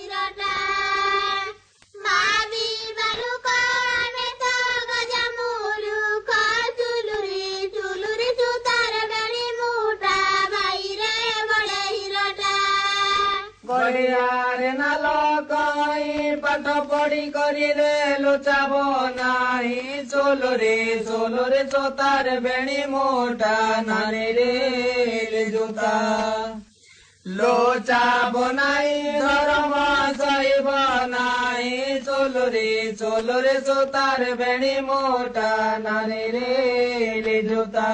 हिरटा भाभी बालुक आमे तो गजा मुलुक चुलुरी सुतार बेणी मुठा भाई रे बड़े हिरटा गड़ियारे नाल कई पाठ पढ़ी करी रे लोचाब नाही सोलोरे सोतार बेणी मोटा नानी रे जोता लोचाब नाही धर्म सैब नाही सोलोरे सोतार बेणी मोटा नानी रे जोता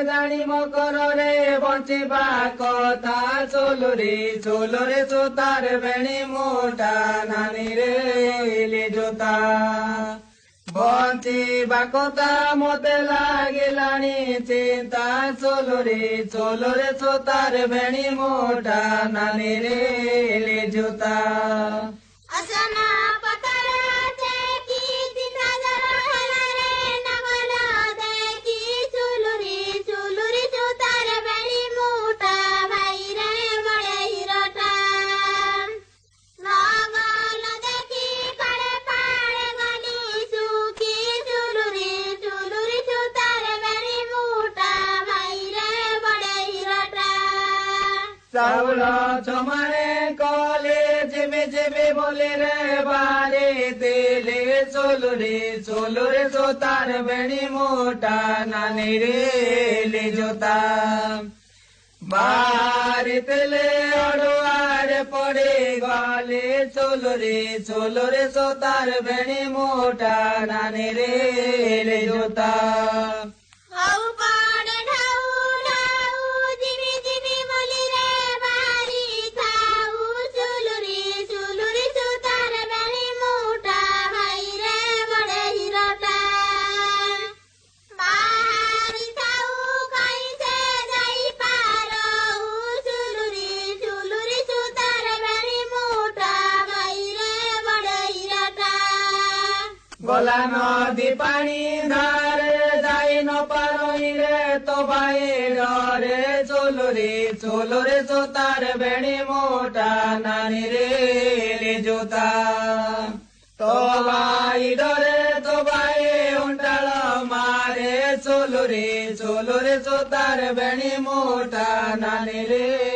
जानी मकर रे बंचिबा कथा सोलोरे सोतार बेणी मोटा नानी रे जोता बंचिबा कथा मते लागिलानी चिंता सोलोरे सोतार बेणी मोटा नानी रे जोता चाउल चमाने कॉलेज में जेबे बोले रे बारे तेले सोलोरे सोतार बेणी मोटा नानी रे जोता बारे तेले अड़ुआर पड़े गले सोलोरे सोतार बेणी मोटा नानी रे जोता गला नदी पानी धारे जाई न पारोई रे तो भाई डरे सोलोरे सोतार बेणी मोटा नानी रे जोता तो भाई डरे तो भाई उंटाल मारे सोलोरे सोतार बेणी मोटा नानी रे